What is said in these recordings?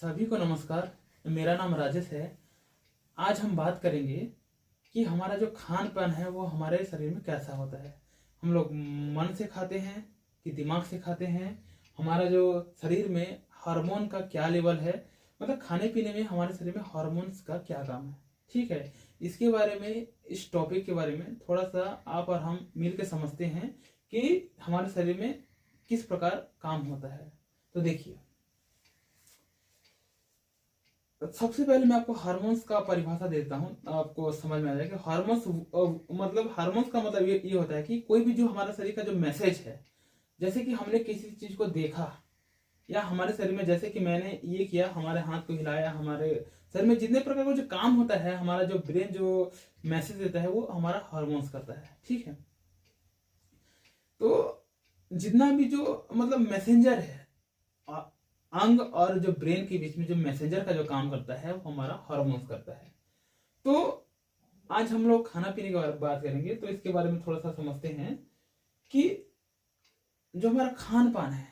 सभी को नमस्कार। मेरा नाम राजेश है। आज हम बात करेंगे कि हमारा जो खान पान है वो हमारे शरीर में कैसा होता है। हम लोग मन से खाते हैं कि दिमाग से खाते हैं। हमारा जो शरीर में हार्मोन का क्या लेवल है, मतलब खाने पीने में हमारे शरीर में हार्मोन्स का क्या काम है। ठीक है, इसके बारे में, इस टॉपिक के बारे में थोड़ा सा आप और हम मिल के समझते हैं कि हमारे शरीर में किस प्रकार काम होता है। तो देखिए, सबसे पहले मैं आपको हार्मोन्स का परिभाषा देता हूँ, आपको समझ में आ जाएगा। हार्मोन्स मतलब हार्मोन्स का मतलब ये होता है कि कोई भी जो हमारा शरीर का जो मैसेज है, जैसे कि हमने किसी चीज को देखा या हमारे शरीर में, जैसे कि मैंने ये किया, हमारे हाथ को हिलाया, हमारे शरीर में जितने प्रकार का जो काम होता है, हमारा जो ब्रेन जो मैसेज देता है वो हमारा हार्मोन्स करता है। ठीक है, तो जितना भी जो मतलब मैसेंजर है, अंग और जो ब्रेन के बीच में जो मैसेंजर का जो काम करता है वो हमारा हार्मोन्स करता है। तो आज हम लोग खाना पीने की बात करेंगे, तो इसके बारे में थोड़ा सा समझते हैं कि जो हमारा खान पान है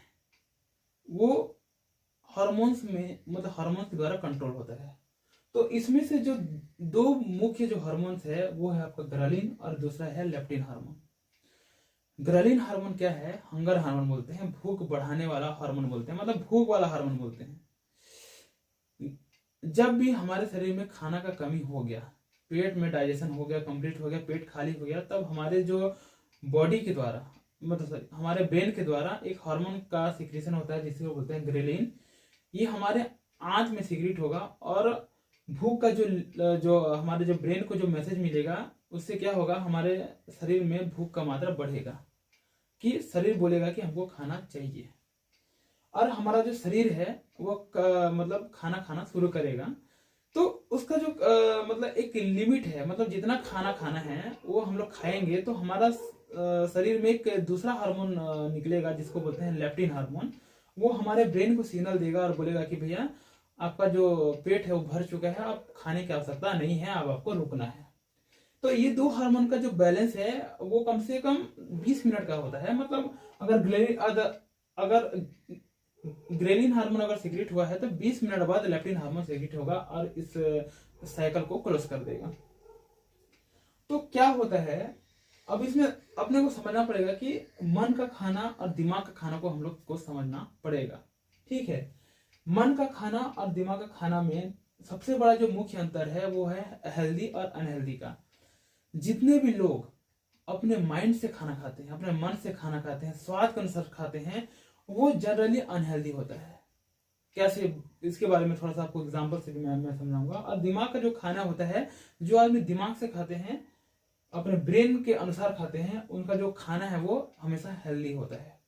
वो हार्मोन्स में, मतलब हार्मोन्स के द्वारा कंट्रोल होता है। तो इसमें से जो दो मुख्य जो हार्मोन्स है वो है आपका ग्रेलिन और दूसरा है लेप्टिन हार्मोन। ग्रेलिन हार्मोन क्या है? हंगर हार्मोन बोलते हैं, भूख बढ़ाने वाला हार्मोन बोलते हैं, मतलब भूख वाला हार्मोन बोलते हैं। जब भी हमारे शरीर में खाना का कमी हो गया, पेट में डाइजेशन हो गया, कंप्लीट हो गया, पेट खाली हो गया, तब हमारे जो बॉडी के द्वारा, मतलब हमारे ब्रेन के द्वारा एक हार्मोन का सिक्रेशन होता है जिसे बोलते हैं ग्रेलिन। ये हमारे आंत में सिक्रेट होगा और भूख का जो हमारे जो ब्रेन को जो मैसेज मिलेगा, उससे क्या होगा, हमारे शरीर में भूख का मात्रा बढ़ेगा, कि शरीर बोलेगा कि हमको खाना चाहिए, और हमारा जो शरीर है वो मतलब खाना खाना शुरू करेगा। तो उसका जो मतलब एक लिमिट है, मतलब जितना खाना खाना है वो हम लोग खाएंगे, तो हमारा शरीर में एक दूसरा हार्मोन निकलेगा जिसको बोलते हैं लेप्टिन हार्मोन। वो हमारे ब्रेन को सिग्नल देगा और बोलेगा कि भैया आपका जो पेट है वो भर चुका है, आप खाने की आवश्यकता नहीं है, अब आपको रुकना है। तो ये दो हार्मोन का जो बैलेंस है वो कम से कम 20 मिनट का होता है। मतलब अगर ग्रेलिन हार्मोन अगर सिक्रेट हुआ है तो 20 मिनट बाद लेप्टिन हार्मोन सिक्रेट होगा और इस साइकिल को क्लोज कर देगा। तो क्या होता है, अब इसमें अपने को समझना पड़ेगा कि मन का खाना और दिमाग का खाना को हम लोग को समझना पड़ेगा। ठीक है, मन का खाना और दिमाग का खाना में सबसे बड़ा जो मुख्य अंतर है वो है हेल्दी और अनहेल्दी का। जितने भी लोग अपने माइंड से खाना खाते हैं, अपने मन से खाना खाते हैं, स्वाद के अनुसार खाते हैं, वो जनरली अनहेल्दी होता है। कैसे, इसके बारे में थोड़ा सा आपको एग्जांपल से भी मैं समझाऊंगा। और दिमाग का जो खाना होता है, जो आदमी दिमाग से खाते हैं, अपने ब्रेन के अनुसार खाते हैं, उनका जो खाना है वो हमेशा हेल्दी होता है।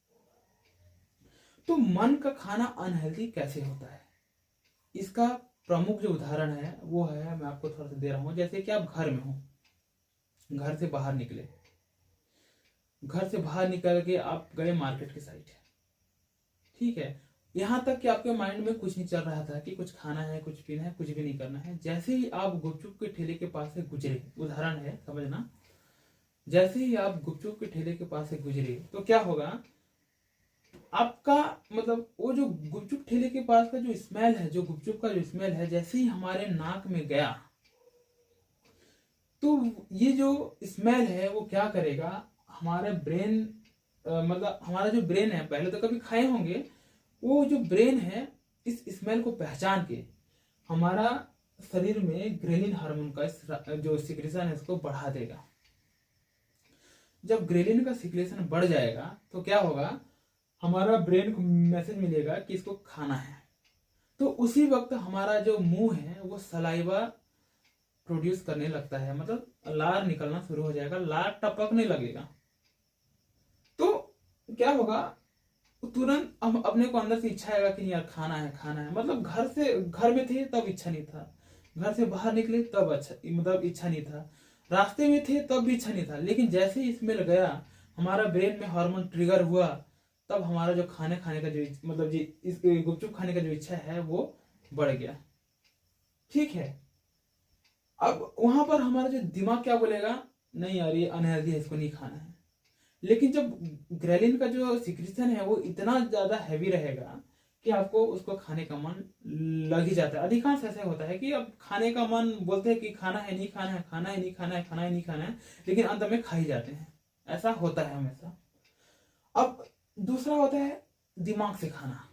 तो मन का खाना अनहेल्दी कैसे होता है, इसका प्रमुख जो उदाहरण है वो है, मैं आपको थोड़ा सा दे रहा हूं। जैसे कि आप घर में हो, घर से बाहर निकले, घर से बाहर निकल के आप गए मार्केट की साइड। ठीक है, यहां तक कि आपके माइंड में कुछ नहीं चल रहा था कि कुछ खाना है, कुछ पीना है, कुछ भी नहीं करना है। जैसे ही आप गुपचुप के ठेले के पास से गुजरे, उदाहरण है समझना, जैसे ही आप गुपचुप के ठेले के पास से गुजरे तो क्या होगा, आपका मतलब वो जो गुपचुप ठेले के पास का जो स्मेल है, जो गुपचुप का जो स्मेल है, जैसे ही हमारे नाक में गया तो ये जो स्मेल है वो क्या करेगा, हमारे ब्रेन मतलब हमारा जो ब्रेन है, पहले तो कभी खाए होंगे, वो जो ब्रेन है इस स्मेल को पहचान के हमारा शरीर में ग्रेलिन हार्मोन का जो सिक्रेशन है उसको बढ़ा देगा। जब ग्रेलिन का सिक्रेशन बढ़ जाएगा तो क्या होगा, हमारा ब्रेन को मैसेज मिलेगा कि इसको खाना है। तो उसी वक्त हमारा जो मुंह है वो सलाइवा प्रोड्यूस करने लगता है, मतलब लार निकलना शुरू हो जाएगा, लार टपकने लगेगा। तो क्या होगा, तुरंत हम अपने को अंदर से इच्छा आएगा कि नहीं यार खाना है, खाना है। मतलब घर में थे तब इच्छा नहीं था, घर से बाहर निकले तब अच्छा, मतलब इच्छा नहीं था, रास्ते में थे तब भी इच्छा नहीं था। लेकिन जैसे ही स्मेल गया, हमारा ब्रेन में हार्मोन ट्रिगर हुआ, तब हमारा जो खाने का जो मतलब जी इस गुपचुप खाने का जो इच्छा है वो बढ़ गया। ठीक है, अब वहां पर हमारा जो दिमाग क्या बोलेगा, नहीं यार ये अनहेल्दी है, इसको नहीं खाना है। लेकिन जब ग्रेलिन का जो सिक्रेशन है वो इतना ज्यादा हैवी रहेगा कि आपको उसको खाने का मन लग ही जाता है। अधिकांश ऐसा होता है कि अब खाने का मन बोलते हैं कि खाना है नहीं खाना है, खाना है नहीं खाना है, खाना है नहीं खाना है, लेकिन अंत में खा ही जाते हैं। ऐसा होता है हमेशा। अब दूसरा होता है दिमाग से खाना।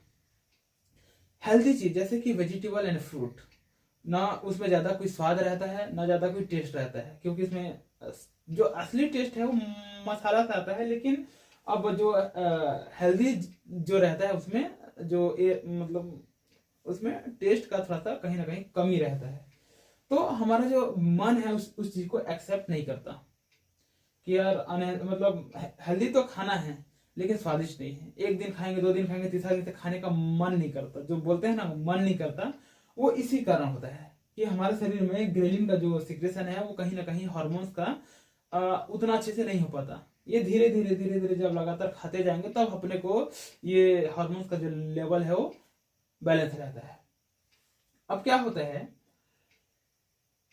हेल्दी चीज जैसे कि वेजिटेबल एंड फ्रूट, ना उसमें ज्यादा कोई स्वाद रहता है ना ज्यादा कोई टेस्ट रहता है, क्योंकि इसमें जो असली टेस्ट है वो मसाला से आता है, लेकिन अब जो हेल्दी जो रहता है उसमें जो मतलब उसमें टेस्ट का थोड़ा सा कहीं ना कहीं कमी रहता है। तो हमारा जो मन है उस चीज को एक्सेप्ट नहीं करता कि यार मतलब हेल्दी तो खाना है लेकिन स्वादिष्ट नहीं है। एक दिन खाएंगे, 2 दिन खाएंगे, तीसरा दिन से खाने का मन नहीं करता। जो बोलते हैं ना मन नहीं करता, वो इसी कारण होता है कि हमारे शरीर में ग्रेलिन का जो सिक्रेशन है वो कहीं ना कहीं हार्मोन्स का उतना अच्छे से नहीं हो पाता। ये धीरे धीरे धीरे धीरे जब लगातार खाते जाएंगे तब अपने को ये हार्मोन्स का जो लेवल है वो बैलेंस रहता है। अब क्या होता है,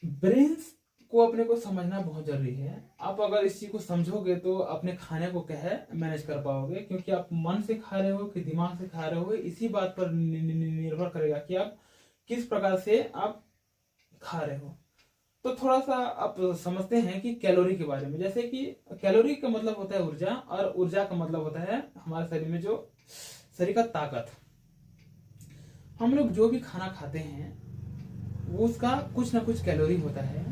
ब्रेन्स को अपने को समझना बहुत जरूरी है। आप अगर इस चीज को समझोगे तो अपने खाने को क्या है मैनेज कर पाओगे, क्योंकि आप मन से खा रहे हो कि दिमाग से खा रहे हो, इसी बात पर निर्भर करेगा कि आप किस प्रकार से आप खा रहे हो। तो थोड़ा सा आप समझते हैं कि कैलोरी के बारे में। जैसे कि कैलोरी का मतलब होता है ऊर्जा, और ऊर्जा का मतलब होता है हमारे शरीर में जो शरीर का ताकत। हम लोग जो भी खाना खाते हैं वो उसका कुछ ना कुछ कैलोरी होता है,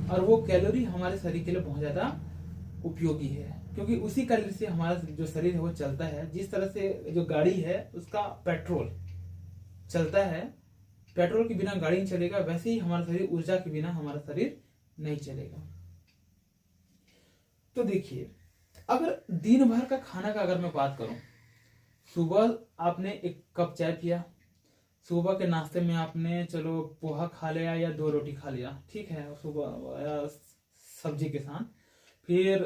और वो कैलोरी हमारे शरीर के लिए बहुत ज्यादा उपयोगी है, क्योंकि उसी कैलोरी से हमारा जो शरीर है वो चलता है। जिस तरह से जो गाड़ी है उसका पेट्रोल चलता है, पेट्रोल के बिना गाड़ी नहीं चलेगा, वैसे ही हमारा शरीर ऊर्जा के बिना हमारा शरीर नहीं चलेगा। तो देखिए, अगर दिन भर का खाना का अगर मैं बात करूं, सुबह आपने 1 कप चाय पिया, सुबह के नाश्ते में आपने चलो पोहा खा लिया या 2 रोटी खा लिया, ठीक है, सुबह या सब्जी के साथ। फिर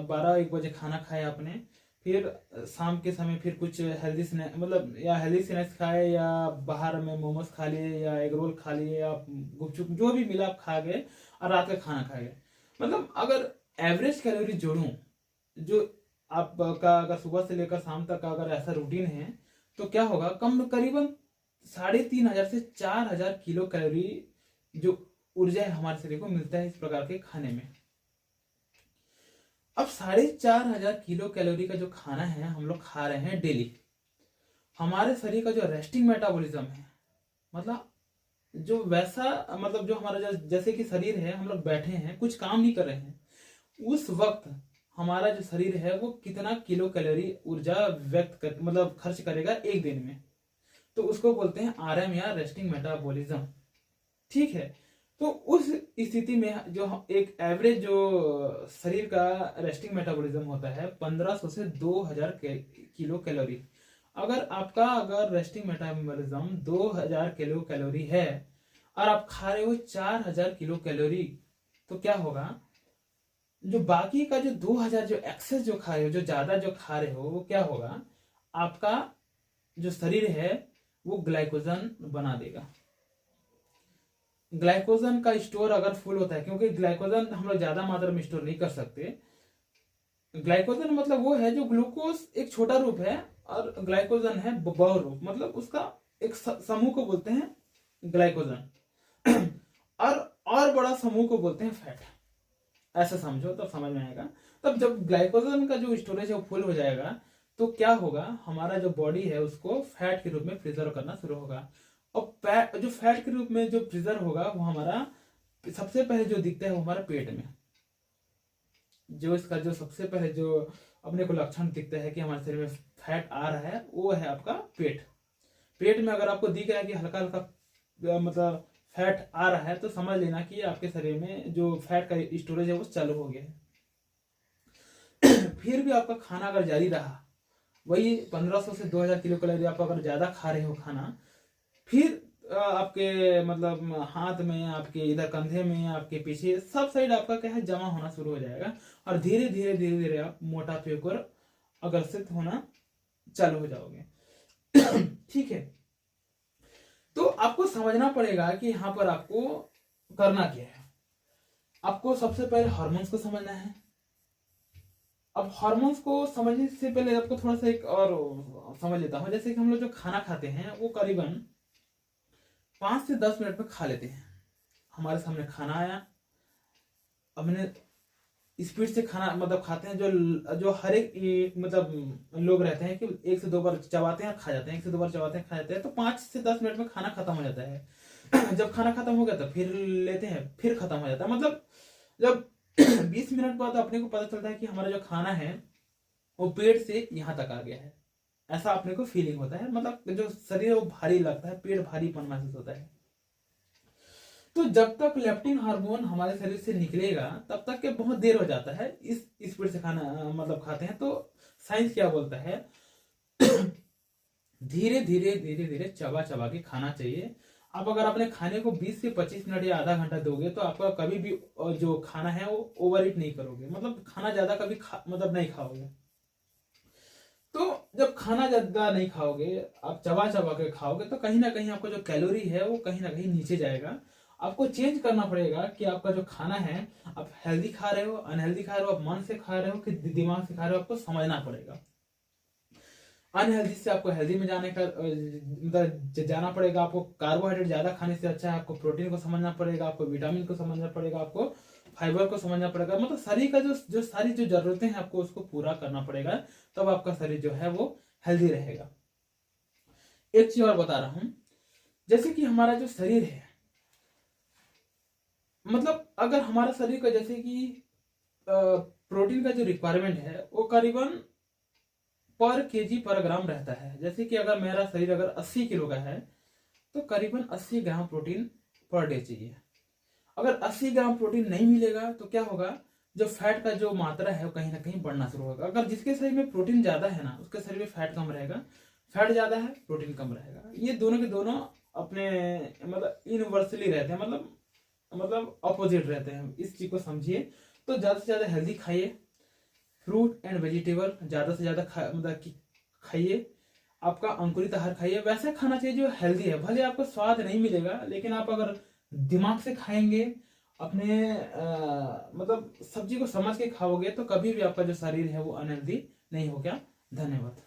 12-1 बजे खाना खाया आपने, फिर शाम के समय फिर कुछ हेल्दी स्नैक्स मतलब या हेल्दी स्नैक्स खाए, या बाहर में मोमोज खा लिए या एग रोल खा लिए या गुपचुप जो भी मिला आप खा गए, और रात का खाना खा गए। मतलब अगर एवरेज कैलोरी जोड़ूं, जो आपका अगर सुबह से लेकर शाम तक का अगर ऐसा रूटीन है, तो क्या होगा, कम करीबन 3500 से 4000 किलो कैलोरी जो ऊर्जा है हमारे शरीर को मिलता है इस प्रकार के खाने में। अब 4500 किलो कैलोरी का जो खाना है हम लोग खा रहे हैं डेली, हमारे शरीर का जो रेस्टिंग मेटाबॉलिज्म है, मतलब जो वैसा मतलब जो हमारा जैसे कि शरीर है, हम लोग बैठे हैं कुछ काम नहीं कर रहे हैं, उस वक्त हमारा जो शरीर है वो कितना किलो कैलोरी ऊर्जा मतलब खर्च करेगा एक दिन में, तो उसको बोलते हैं आरएम या रेस्टिंग मेटाबॉलिज्म। ठीक है, तो उस स्थिति में जो एक एवरेज जो शरीर का रेस्टिंग मेटाबॉलिज्म होता है 1500 से 2000 किलो कैलोरी। अगर रेस्टिंग मेटाबॉलिज्म 2000 किलो कैलोरी है और आप खा रहे हो 4000 किलो कैलोरी, तो क्या होगा, जो बाकी का जो 2000 जो एक्सेस जो खा रहे हो, जो ज्यादा जो खा रहे हो, वो क्या होगा, आपका जो शरीर है वो ग्लाइकोजन बना देगा। ग्लाइकोजन का स्टोर अगर फुल होता है, क्योंकि ग्लाइकोजन हम लोग ज्यादा मात्रा में स्टोर नहीं कर सकते। ग्लाइकोजन मतलब वो है जो ग्लूकोज एक छोटा रूप है और ग्लाइकोजन है बड़ा रूप, मतलब उसका एक समूह को बोलते हैं ग्लाइकोजन और बड़ा समूह को बोलते हैं फैट। ऐसा समझो तब समझ में आएगा। तब जब ग्लाइकोजन का जो स्टोरेज है वो फुल हो जाएगा, तो क्या होगा, हमारा जो बॉडी है उसको फैट के रूप में प्रिजर्व करना शुरू होगा। और जो फैट के रूप में जो प्रिजर्व होगा वो हमारा सबसे पहले जो दिखता है वो हमारा पेट में, जो इसका जो सबसे पहले जो अपने को लक्षण दिखता है कि हमारे शरीर में फैट आ रहा है, वो है आपका पेट। पेट में अगर आपको दिख रहा है कि हल्का हल्का मतलब फैट आ रहा है, तो समझ लेना कि आपके शरीर में जो फैट का स्टोरेज है वो चालू हो गया है। फिर भी आपका खाना अगर जारी रहा, वही 1500 से 2000 किलो कैलोरी आप अगर ज्यादा खा रहे हो खाना, फिर आपके मतलब हाथ में, आपके इधर कंधे में, आपके पीछे सब साइड आपका क्या है जमा होना शुरू हो जाएगा, और धीरे धीरे धीरे धीरे आप मोटापे को अग्रसित होना चालू हो जाओगे। ठीक है, तो आपको समझना पड़ेगा कि यहाँ पर आपको करना क्या है। आपको सबसे पहले हार्मोन्स को समझना है, अब हार्मोन्स को समझने से पहले आपको थोड़ा सा एक और समझ लेता हूँ। जैसे कि हम लोग जो खाना खाते हैं वो करीबन 5 से 10 मिनट में खा लेते हैं। हमारे सामने खाना आया, हमने स्पीड से खाना मतलब खाते हैं। जो जो हर एक मतलब लोग रहते हैं कि 1 से 2 बार चबाते हैं और खा जाते हैं, 1 से 2 बार चबाते हैं खा जाते हैं, तो 5 से 10 मिनट में खाना खत्म हो जाता है। जब खाना खत्म हो गया तो फिर लेते हैं, फिर खत्म हो जाता है। मतलब जब 20 मिनट बाद अपने को पता चलता है कि हमारा जो खाना है वो पेट से यहाँ तक आ गया है, ऐसा अपने को फीलिंग होता है। मतलब जो शरीर है वो भारी लगता है, पेट भारीपन महसूस होता है। तो जब तक लेप्टिन हार्मोन हमारे शरीर से निकलेगा तब तक के बहुत देर हो जाता है। इस स्पीड से खाना मतलब खाते हैं। तो साइंस क्या बोलता है, धीरे धीरे धीरे धीरे चबा चबा के खाना चाहिए। आप अगर अपने खाने को 20 से 25 मिनट या आधा घंटा दोगे तो आपका कभी भी जो खाना है वो ओवर ईट नहीं करोगे, मतलब खाना ज्यादा कभी मतलब नहीं खाओगे। तो जब खाना ज्यादा नहीं खाओगे, आप चबा चबा के खाओगे, तो कहीं ना कहीं आपका जो कैलोरी है वो कहीं ना कहीं नीचे जाएगा। आपको चेंज करना पड़ेगा कि आपका जो खाना है आप हेल्दी खा रहे हो, अनहेल्दी खा रहे हो, आप मन से खा रहे हो कि दिमाग से खा रहे हो, आपको समझना पड़ेगा। अनहेल्दी से आपको हेल्दी में जाने का मतलब जाना पड़ेगा। आपको कार्बोहाइड्रेट ज्यादा खाने से अच्छा है, आपको प्रोटीन को समझना पड़ेगा, आपको विटामिन को समझना पड़ेगा, आपको फाइबर को समझना पड़ेगा। मतलब शरीर का जो सारी जो जरूरतें हैं आपको उसको पूरा करना पड़ेगा, तब आपका शरीर जो है वो हेल्दी रहेगा। एक चीज और बता रहा हूं, जैसे कि हमारा जो शरीर है, मतलब अगर हमारा शरीर का जैसे कि प्रोटीन का जो रिक्वायरमेंट है वो करीबन पर केजी पर ग्राम रहता है। जैसे कि अगर मेरा शरीर अगर 80 किलो का है तो करीबन 80 ग्राम प्रोटीन पर डे चाहिए। अगर 80 ग्राम प्रोटीन नहीं मिलेगा तो क्या होगा, जो फैट का जो मात्रा है वो कहीं ना कहीं बढ़ना शुरू होगा। अगर जिसके शरीर में प्रोटीन ज्यादा है ना उसके शरीर में फैट कम रहेगा, फैट ज्यादा है प्रोटीन कम रहेगा। ये दोनों के दोनों अपने मतलब इनवर्सली रहते हैं, मतलब अपोजिट रहते हैं। इस चीज को समझिए। तो ज्यादा से ज्यादा हेल्दी खाइए, फ्रूट एंड वेजिटेबल ज्यादा से ज्यादा मतलब कि खाइए। आपका अंकुरित आहार खाइए, वैसे खाना चाहिए जो हेल्दी है। भले आपको स्वाद नहीं मिलेगा लेकिन आप अगर दिमाग से खाएंगे, अपने मतलब सब्जी को समझ के खाओगे तो कभी भी आपका जो शरीर है वो अनहेल्दी नहीं होगा। धन्यवाद।